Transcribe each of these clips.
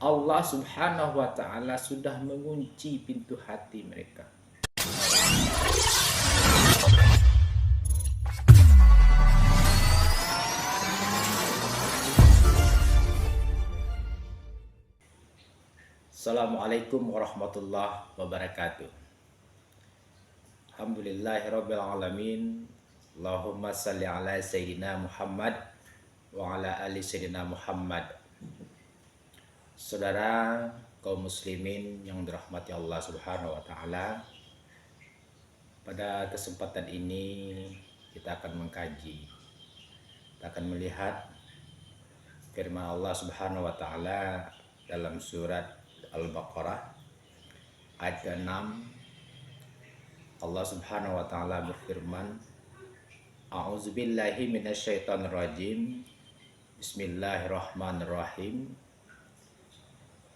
Allah Subhanahu wa Ta'ala sudah mengunci pintu hati mereka. Assalamualaikum warahmatullahi wabarakatuh. Alhamdulillahirabbil alamin. Allahumma salli ala sayyidina Muhammad wa ala ali sayyidina Muhammad. Saudara kaum muslimin yang dirahmati Allah Subhanahu wa Ta'ala, pada kesempatan ini kita akan mengkaji, kita akan melihat firman Allah Subhanahu wa Ta'ala dalam surat Al-Baqarah ayat ke-6. Allah Subhanahu wa Ta'ala berfirman, A'udzubillahi minasyaitonirrajim. Bismillahirrahmanirrahim.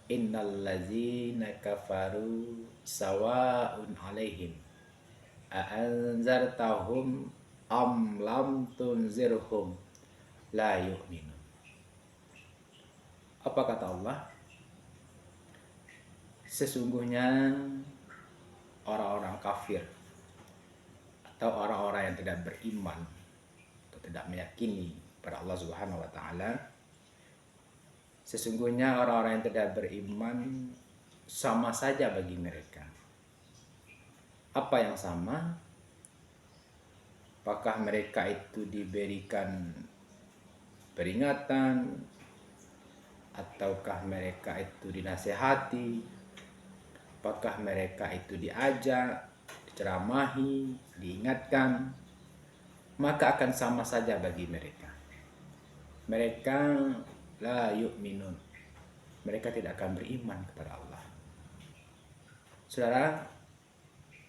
Innal ladzina kafaru sawa'un 'alaihim a'anzartahum am lam tunzirhum la yu'minun. Apa kata Allah? Sesungguhnya orang-orang kafir atau orang-orang yang tidak beriman atau tidak meyakini pada Allah Subhanahu wa Ta'ala, sesungguhnya orang-orang yang tidak beriman sama saja bagi mereka. Apa yang sama? Apakah mereka itu diberikan peringatan, ataukah mereka itu dinasihati, apakah mereka itu diajak, diceramahi, diingatkan? Maka akan sama saja bagi mereka. Mereka la yu'minun, mereka tidak akan beriman kepada Allah. Saudara,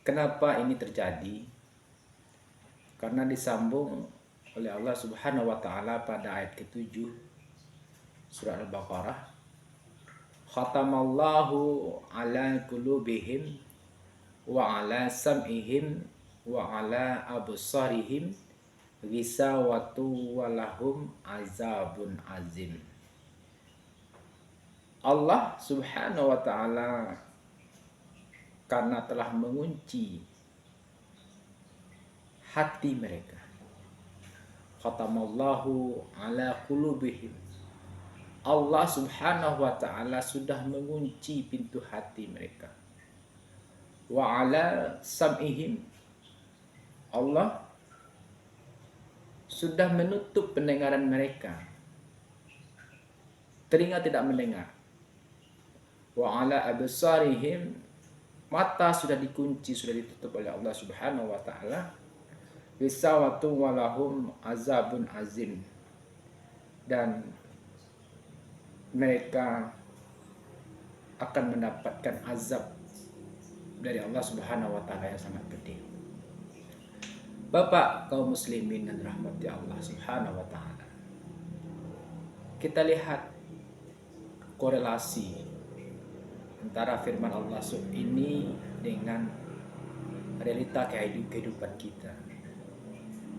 kenapa ini terjadi? Karena disambung oleh Allah Subhanahu wa Ta'ala pada ayat ke-7 surah Al-Baqarah, khatamallahu ala qulubihim wa ala sam'ihim wa ala absarihim ghisawatu walahum azabun azim. Allah Subhanahu wa Ta'ala karena telah mengunci hati mereka. Khatamallahu ala qulubihim. Allah Subhanahu wa Ta'ala sudah mengunci pintu hati mereka. Wa ala sam'ihim. Allah sudah menutup pendengaran mereka. Telinga tidak mendengar. Wa ala absarihim, mata sudah dikunci, sudah ditutup oleh Allah Subhanahu wa Ta'ala. Wisawatu walahum azabun azim, dan mereka akan mendapatkan azab dari Allah Subhanahu wa Ta'ala yang sangat pedih. Bapak kaum muslimin dan rahmati Allah Subhanahu wa Ta'ala, kita lihat korelasi antara firman Allah ini dengan realita kehidupan kita.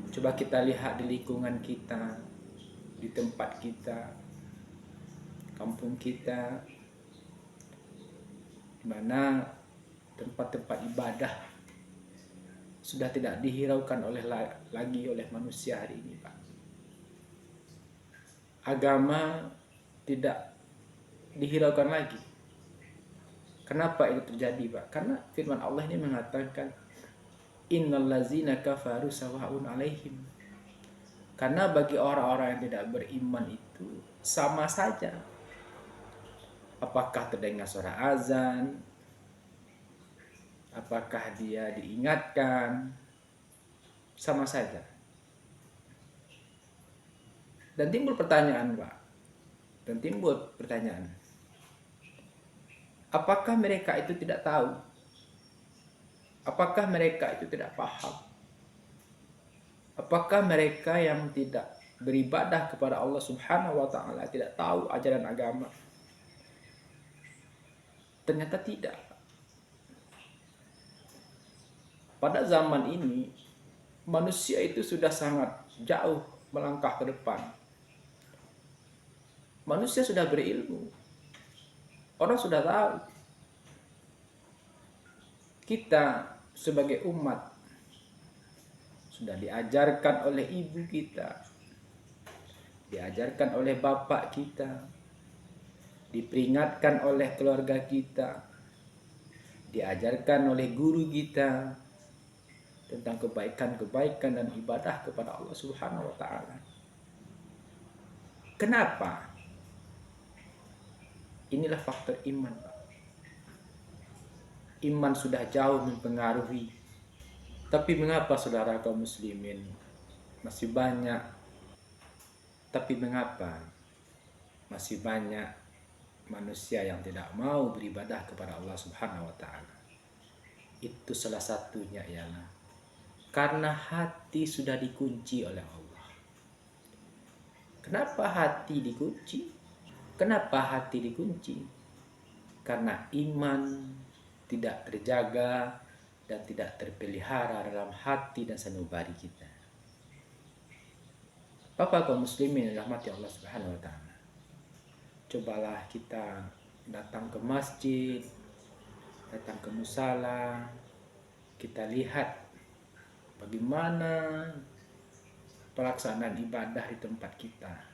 Coba kita lihat di lingkungan kita, di tempat kita, kampung kita, di mana tempat-tempat ibadah sudah tidak dihiraukan lagi oleh manusia hari ini, Pak. Agama tidak dihiraukan lagi. Kenapa itu terjadi, Pak? Karena firman Allah ini mengatakan innal ladzina kafaru sawa'un 'alaihim. Karena bagi orang-orang yang tidak beriman itu sama saja. Apakah terdengar suara azan? Apakah dia diingatkan? Sama saja. Dan timbul pertanyaan, Pak. Apakah mereka itu tidak tahu? Apakah mereka itu tidak paham? Apakah mereka yang tidak beribadah kepada Allah Subhanahu wa Ta'ala tidak tahu ajaran agama? Ternyata tidak. Pada zaman ini manusia itu sudah sangat jauh melangkah ke depan. Manusia sudah berilmu. Orang sudah tahu kita sebagai umat sudah diajarkan oleh ibu kita, diajarkan oleh bapak kita, diperingatkan oleh keluarga kita, diajarkan oleh guru kita tentang kebaikan-kebaikan dan ibadah kepada Allah Subhanahu wa taala. Kenapa? Inilah faktor iman. Iman sudah jauh mempengaruhi. Tapi mengapa saudara kaum muslimin masih banyak? Tapi mengapa masih banyak manusia yang tidak mau beribadah kepada Allah Subhanahu wa taala? Itu salah satunya ialah karena hati sudah dikunci oleh Allah. Kenapa hati dikunci? Kenapa hati dikunci? Karena iman tidak terjaga dan tidak terpelihara dalam hati dan sanubari kita. Bapak kaum muslimin yang dirahmati Allah Subhanahu wa taala. Cobalah kita datang ke masjid, datang ke musala, kita lihat bagaimana pelaksanaan ibadah di tempat kita.